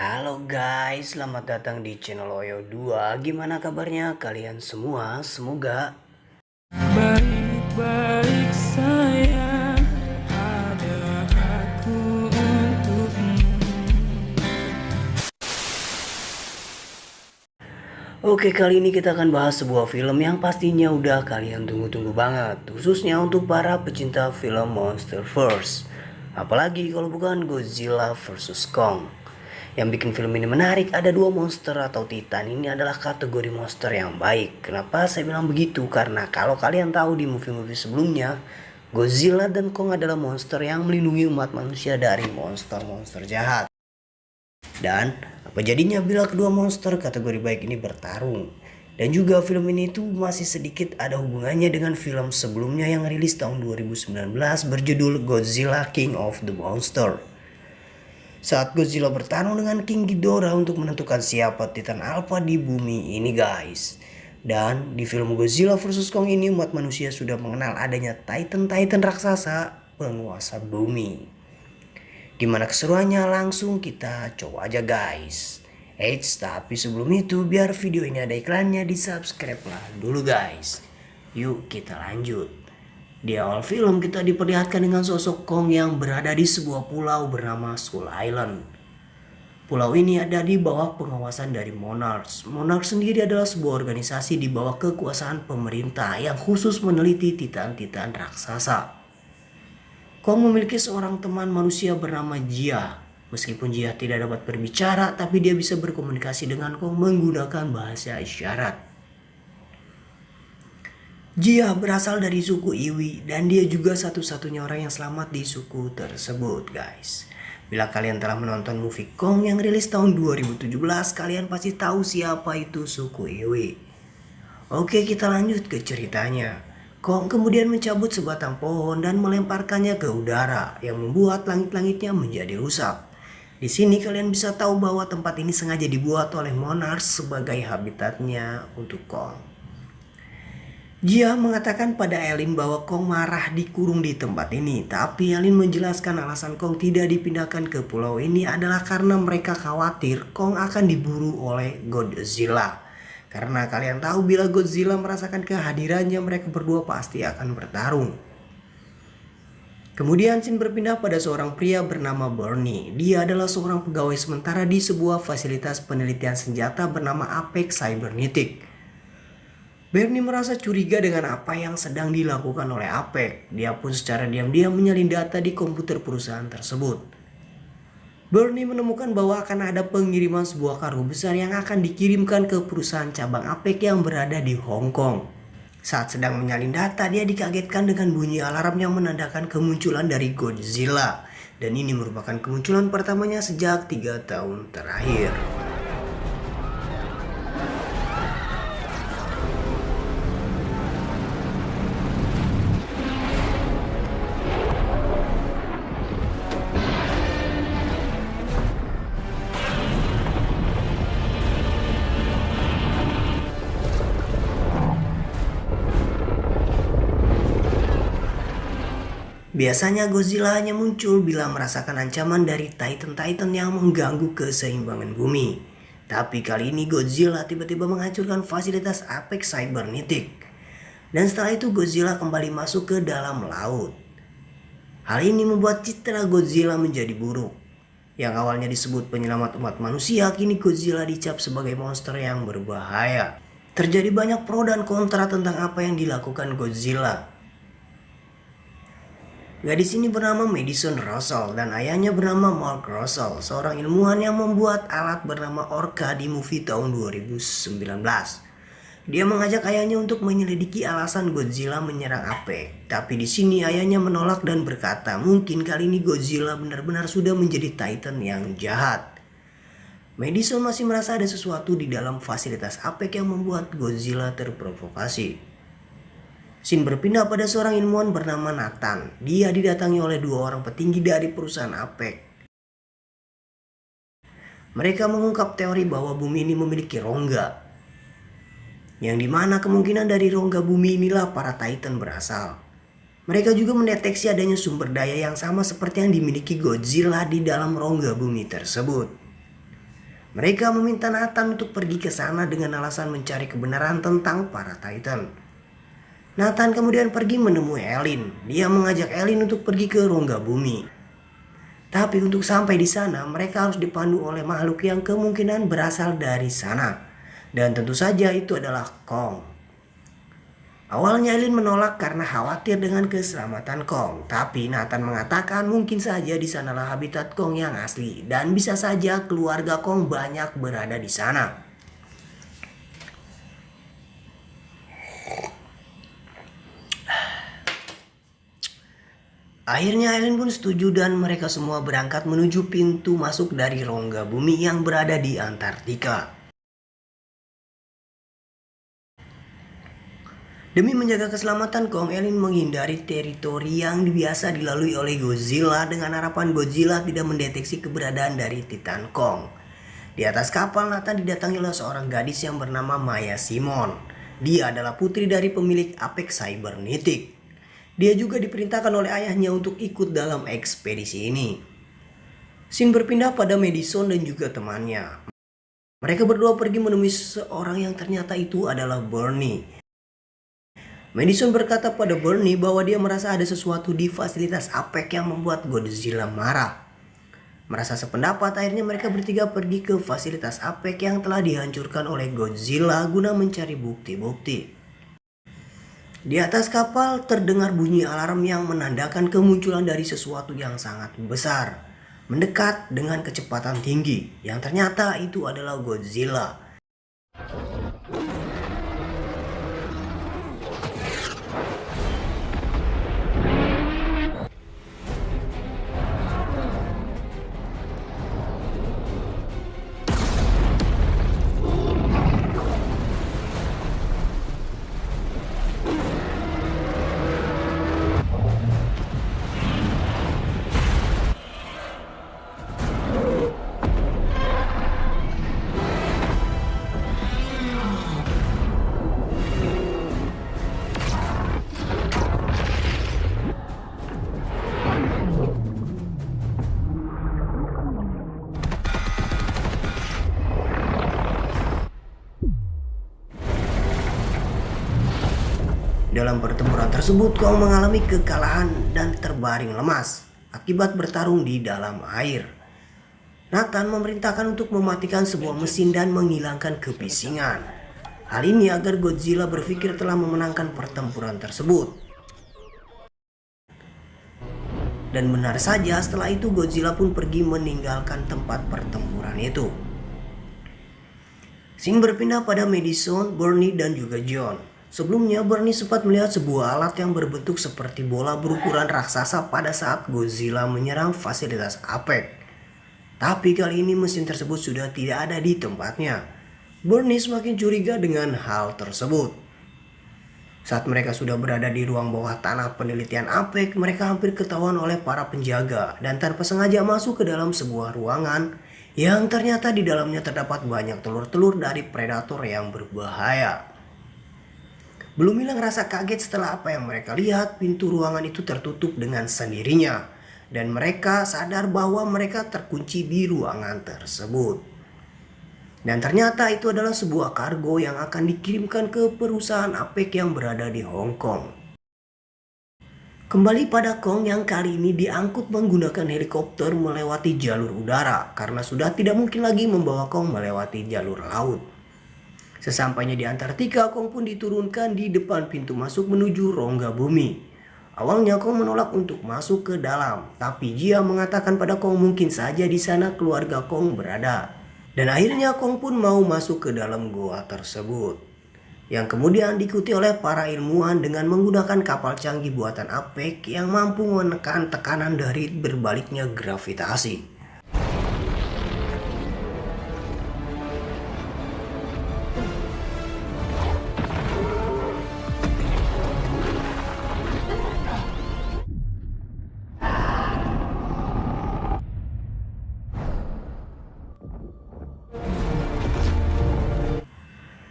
Halo guys, selamat datang di channel Oyo 2. Gimana kabarnya kalian semua? Semoga baik-baik sayang, ada aku untukmu. Oke, kali ini kita akan bahas sebuah film yang pastinya udah kalian tunggu-tunggu banget, khususnya untuk para pecinta film Monsterverse. Apalagi kalau bukan Godzilla vs Kong. Yang bikin film ini menarik, ada dua monster atau titan. Ini adalah kategori monster yang baik. Kenapa saya bilang begitu? Karena kalau kalian tahu di movie-movie sebelumnya, Godzilla dan Kong adalah monster yang melindungi umat manusia dari monster-monster jahat. Dan apa jadinya bila kedua monster kategori baik ini bertarung? Dan juga film ini tuh masih sedikit ada hubungannya dengan film sebelumnya yang rilis tahun 2019 berjudul Godzilla King of the Monster. Saat Godzilla bertarung dengan King Ghidorah untuk menentukan siapa Titan Alpha di bumi ini guys. Dan di film Godzilla vs Kong ini umat manusia sudah mengenal adanya Titan raksasa penguasa bumi. Gimana keseruannya, langsung kita coba aja guys. Tapi sebelum itu biar video ini ada iklannya, di subscribe lah dulu guys. Yuk kita lanjut. Di awal film kita diperlihatkan dengan sosok Kong yang berada di sebuah pulau bernama Skull Island. Pulau ini ada di bawah pengawasan dari Monarch. Monarch sendiri adalah sebuah organisasi di bawah kekuasaan pemerintah yang khusus meneliti titan-titan raksasa. Kong memiliki seorang teman manusia bernama Jia. Meskipun Jia tidak dapat berbicara, tapi dia bisa berkomunikasi dengan Kong menggunakan bahasa isyarat. Jia berasal dari suku Iwi dan dia juga satu-satunya orang yang selamat di suku tersebut guys. Bila kalian telah menonton movie Kong yang rilis tahun 2017, kalian pasti tahu siapa itu suku Iwi. Oke, kita lanjut ke ceritanya. Kong kemudian mencabut sebatang pohon dan melemparkannya ke udara yang membuat langit-langitnya menjadi rusak. Di sini kalian bisa tahu bahwa tempat ini sengaja dibuat oleh Monarch sebagai habitatnya untuk Kong. Jia mengatakan pada Elin bahwa Kong marah dikurung di tempat ini, tapi Elin menjelaskan alasan Kong tidak dipindahkan ke pulau ini adalah karena mereka khawatir Kong akan diburu oleh Godzilla. Karena kalian tahu bila Godzilla merasakan kehadirannya, mereka berdua pasti akan bertarung. Kemudian scene berpindah pada seorang pria bernama Bernie. Dia adalah seorang pegawai sementara di sebuah fasilitas penelitian senjata bernama Apex Cybernetic. Bernie merasa curiga dengan apa yang sedang dilakukan oleh Apex. Dia pun secara diam-diam menyalin data di komputer perusahaan tersebut. Bernie menemukan bahwa akan ada pengiriman sebuah kargo besar yang akan dikirimkan ke perusahaan cabang Apex yang berada di Hong Kong. Saat sedang menyalin data, dia dikagetkan dengan bunyi alarm yang menandakan kemunculan dari Godzilla. Dan ini merupakan kemunculan pertamanya sejak 3 tahun terakhir. Biasanya Godzilla hanya muncul bila merasakan ancaman dari Titan yang mengganggu keseimbangan bumi. Tapi kali ini Godzilla tiba-tiba menghancurkan fasilitas Apex Cybernetic. Dan setelah itu Godzilla kembali masuk ke dalam laut. Hal ini membuat citra Godzilla menjadi buruk. Yang awalnya disebut penyelamat umat manusia, kini Godzilla dicap sebagai monster yang berbahaya. Terjadi banyak pro dan kontra tentang apa yang dilakukan Godzilla. Gadis ini bernama Madison Russell dan ayahnya bernama Mark Russell, seorang ilmuwan yang membuat alat bernama Orca di movie tahun 2019. Dia mengajak ayahnya untuk menyelidiki alasan Godzilla menyerang Apex, tapi di sini ayahnya menolak dan berkata mungkin kali ini Godzilla benar-benar sudah menjadi Titan yang jahat. Madison masih merasa ada sesuatu di dalam fasilitas Apex yang membuat Godzilla terprovokasi. Scene berpindah pada seorang ilmuwan bernama Nathan. Dia didatangi oleh 2 orang petinggi dari perusahaan Apex. Mereka mengungkap teori bahwa bumi ini memiliki rongga, yang dimana kemungkinan dari rongga bumi inilah para Titan berasal. Mereka juga mendeteksi adanya sumber daya yang sama seperti yang dimiliki Godzilla di dalam rongga bumi tersebut. Mereka meminta Nathan untuk pergi ke sana dengan alasan mencari kebenaran tentang para Titan. Nathan kemudian pergi menemui Elin. Dia mengajak Elin untuk pergi ke rongga bumi. Tapi untuk sampai di sana, mereka harus dipandu oleh makhluk yang kemungkinan berasal dari sana. Dan tentu saja itu adalah Kong. Awalnya Elin menolak karena khawatir dengan keselamatan Kong. Tapi Nathan mengatakan mungkin saja di sanalah habitat Kong yang asli. Dan bisa saja keluarga Kong banyak berada di sana. Akhirnya Elin pun setuju dan mereka semua berangkat menuju pintu masuk dari rongga bumi yang berada di Antartika. Demi menjaga keselamatan Kong, Elin menghindari teritori yang biasa dilalui oleh Godzilla dengan harapan Godzilla tidak mendeteksi keberadaan dari Titan Kong. Di atas kapal, Nathan didatangi oleh seorang gadis yang bernama Maya Simon. Dia adalah putri dari pemilik Apex Cybernetic. Dia juga diperintahkan oleh ayahnya untuk ikut dalam ekspedisi ini. Scene berpindah pada Madison dan juga temannya. Mereka berdua pergi menemui seorang yang ternyata itu adalah Bernie. Madison berkata pada Bernie bahwa dia merasa ada sesuatu di fasilitas Apex yang membuat Godzilla marah. Merasa sependapat, akhirnya mereka bertiga pergi ke fasilitas Apex yang telah dihancurkan oleh Godzilla guna mencari bukti-bukti. Di atas kapal terdengar bunyi alarm yang menandakan kemunculan dari sesuatu yang sangat besar, mendekat dengan kecepatan tinggi, yang ternyata itu adalah Godzilla. Dalam pertempuran tersebut, Kong mengalami kekalahan dan terbaring lemas akibat bertarung di dalam air. Nathan memerintahkan untuk mematikan sebuah mesin dan menghilangkan kebisingan. Hal ini agar Godzilla berpikir telah memenangkan pertempuran tersebut. Dan benar saja, setelah itu Godzilla pun pergi meninggalkan tempat pertempuran itu. Scene berpindah pada Madison, Bernie, dan juga John. Sebelumnya, Bernie sempat melihat sebuah alat yang berbentuk seperti bola berukuran raksasa pada saat Godzilla menyerang fasilitas Apex. Tapi kali ini mesin tersebut sudah tidak ada di tempatnya. Bernie semakin curiga dengan hal tersebut. Saat mereka sudah berada di ruang bawah tanah penelitian Apex, mereka hampir ketahuan oleh para penjaga dan tanpa sengaja masuk ke dalam sebuah ruangan yang ternyata di dalamnya terdapat banyak telur-telur dari predator yang berbahaya. Belum hilang rasa kaget setelah apa yang mereka lihat, pintu ruangan itu tertutup dengan sendirinya. Dan mereka sadar bahwa mereka terkunci di ruangan tersebut. Dan ternyata itu adalah sebuah kargo yang akan dikirimkan ke perusahaan Apex yang berada di Hong Kong. Kembali pada Kong yang kali ini diangkut menggunakan helikopter melewati jalur udara. Karena sudah tidak mungkin lagi membawa Kong melewati jalur laut. Sesampainya di Antartika, Kong pun diturunkan di depan pintu masuk menuju rongga bumi. Awalnya Kong menolak untuk masuk ke dalam, tapi Jia mengatakan pada Kong mungkin saja di sana keluarga Kong berada. Dan akhirnya Kong pun mau masuk ke dalam goa tersebut, yang kemudian diikuti oleh para ilmuwan dengan menggunakan kapal canggih buatan Apex yang mampu menekan tekanan dari berbaliknya gravitasi.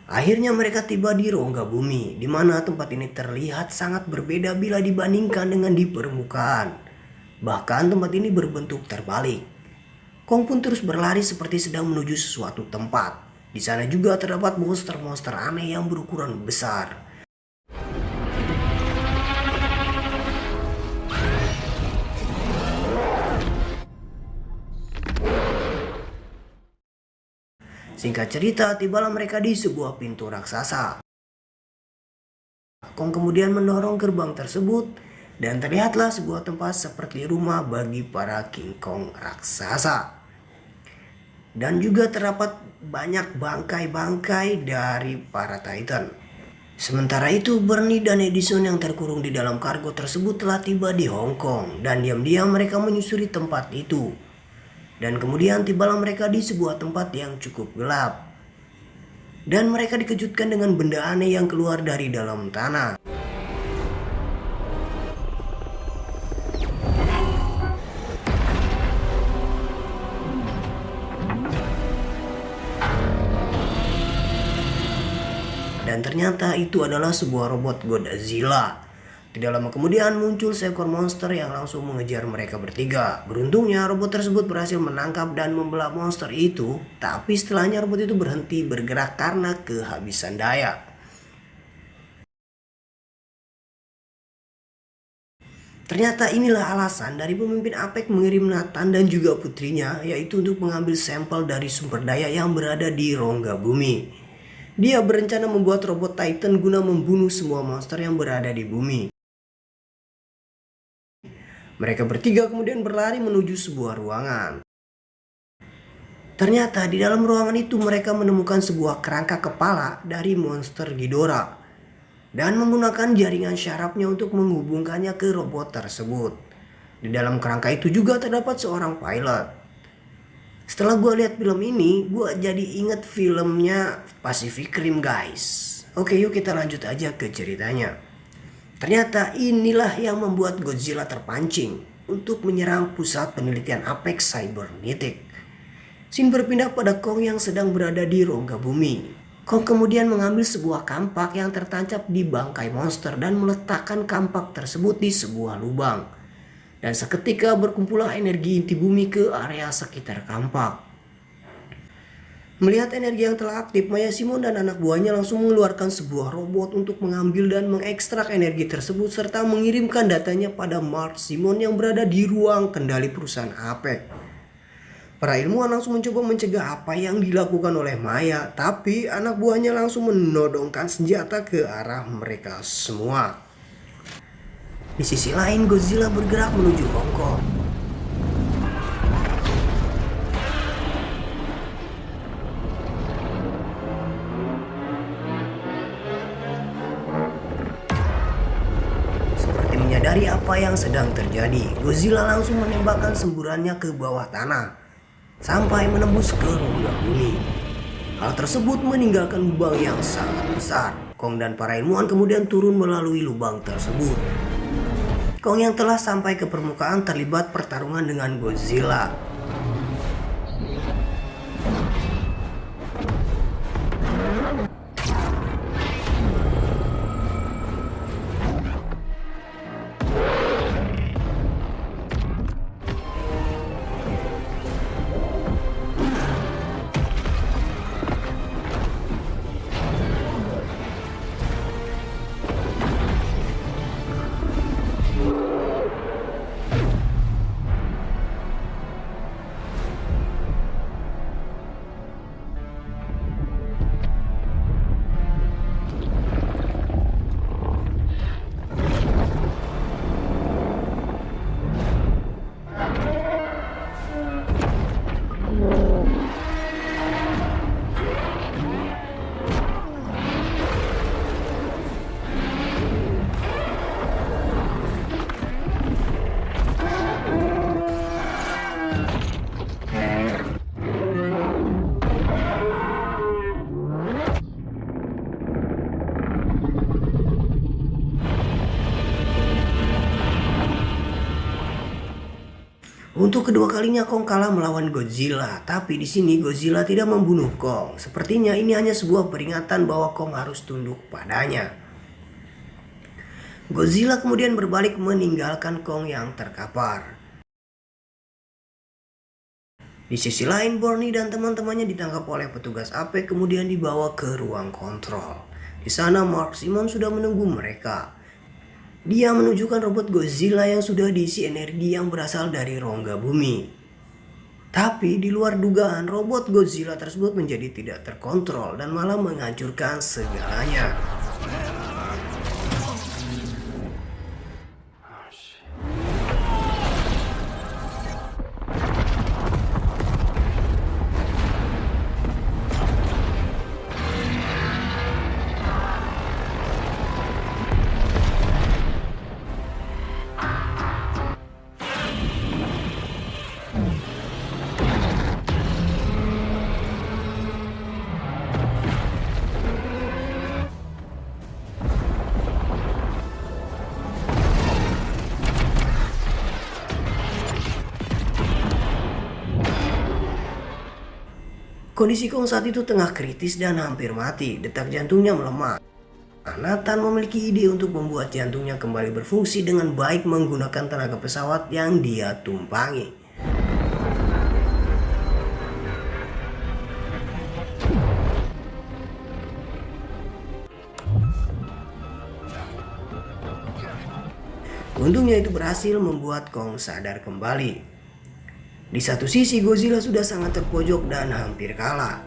Akhirnya mereka tiba di rongga bumi, di mana tempat ini terlihat sangat berbeda bila dibandingkan dengan di permukaan. Bahkan tempat ini berbentuk terbalik. Kong pun terus berlari seperti sedang menuju sesuatu tempat. Di sana juga terdapat monster-monster aneh yang berukuran besar. Singkat cerita, tibalah mereka di sebuah pintu raksasa. Kong kemudian mendorong gerbang tersebut dan terlihatlah sebuah tempat seperti rumah bagi para King Kong raksasa. Dan juga terdapat banyak bangkai-bangkai dari para Titan. Sementara itu, Bernie dan Edison yang terkurung di dalam kargo tersebut telah tiba di Hong Kong dan diam-diam mereka menyusuri tempat itu. Dan kemudian tibalah mereka di sebuah tempat yang cukup gelap. Dan mereka dikejutkan dengan benda aneh yang keluar dari dalam tanah. Dan ternyata itu adalah sebuah robot Godzilla. Tidak lama kemudian muncul seekor monster yang langsung mengejar mereka bertiga. Beruntungnya robot tersebut berhasil menangkap dan membelah monster itu. Tapi setelahnya robot itu berhenti bergerak karena kehabisan daya. Ternyata inilah alasan dari pemimpin APEC mengirim Nathan dan juga putrinya, yaitu untuk mengambil sampel dari sumber daya yang berada di rongga bumi. Dia berencana membuat robot Titan guna membunuh semua monster yang berada di bumi. Mereka bertiga kemudian berlari menuju sebuah ruangan. Ternyata di dalam ruangan itu mereka menemukan sebuah kerangka kepala dari monster Ghidorah dan menggunakan jaringan syarafnya untuk menghubungkannya ke robot tersebut. Di dalam kerangka itu juga terdapat seorang pilot. Setelah gue lihat film ini, gue jadi inget filmnya Pacific Rim guys. Oke, yuk kita lanjut aja ke ceritanya. Ternyata inilah yang membuat Godzilla terpancing untuk menyerang pusat penelitian Apex Cybernetic. Scene berpindah pada Kong yang sedang berada di rongga bumi. Kong kemudian mengambil sebuah kampak yang tertancap di bangkai monster dan meletakkan kampak tersebut di sebuah lubang. Dan seketika berkumpullah energi inti bumi ke area sekitar kampak. Melihat energi yang telah aktif, Maya Simon dan anak buahnya langsung mengeluarkan sebuah robot untuk mengambil dan mengekstrak energi tersebut serta mengirimkan datanya pada Mark Simon yang berada di ruang kendali perusahaan APEC. Para ilmuwan langsung mencoba mencegah apa yang dilakukan oleh Maya, tapi anak buahnya langsung menodongkan senjata ke arah mereka semua. Di sisi lain, Godzilla bergerak menuju Hong Kong. Menyadari apa yang sedang terjadi, Godzilla langsung menembakkan semburannya ke bawah tanah sampai menembus ke rongga bumi. Hal tersebut meninggalkan lubang yang sangat besar. Kong dan para ilmuwan kemudian turun melalui lubang tersebut. Kong yang telah sampai ke permukaan terlibat pertarungan dengan Godzilla. Untuk kedua kalinya Kong kalah melawan Godzilla, tapi di sini Godzilla tidak membunuh Kong. Sepertinya ini hanya sebuah peringatan bahwa Kong harus tunduk padanya. Godzilla kemudian berbalik meninggalkan Kong yang terkapar. Di sisi lain, Barney dan teman-temannya ditangkap oleh petugas AP kemudian dibawa ke ruang kontrol. Di sana Mark Simon sudah menunggu mereka. Dia menunjukkan robot Godzilla yang sudah diisi energi yang berasal dari rongga bumi. Tapi di luar dugaan, robot Godzilla tersebut menjadi tidak terkontrol dan malah menghancurkan segalanya. Kondisi Kong saat itu tengah kritis dan hampir mati, detak jantungnya melemah. Nathan memiliki ide untuk membuat jantungnya kembali berfungsi dengan baik menggunakan tenaga pesawat yang dia tumpangi. Untungnya itu berhasil membuat Kong sadar kembali. Di satu sisi Godzilla sudah sangat terpojok dan hampir kalah.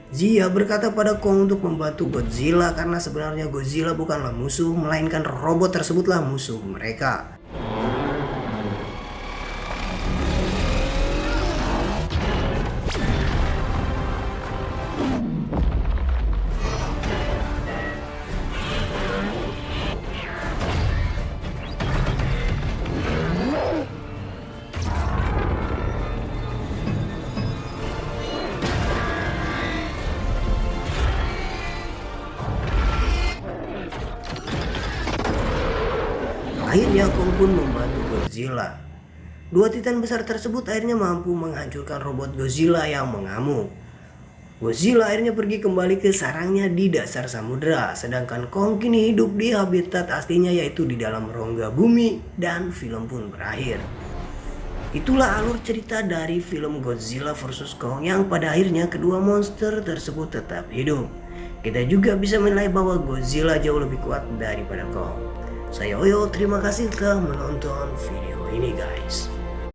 Zia berkata pada Kong untuk membantu Godzilla karena sebenarnya Godzilla bukanlah musuh, melainkan robot tersebutlah musuh mereka. Akhirnya Kong pun membantu Godzilla. Dua titan besar tersebut akhirnya mampu menghancurkan robot Godzilla yang mengamuk. Godzilla akhirnya pergi kembali ke sarangnya di dasar samudera, sedangkan Kong kini hidup di habitat aslinya yaitu di dalam rongga bumi dan film pun berakhir. Itulah alur cerita dari film Godzilla vs Kong yang pada akhirnya kedua monster tersebut tetap hidup. Kita juga bisa menilai bahwa Godzilla jauh lebih kuat daripada Kong. Saya Oyo, terima kasih telah menonton video ini guys.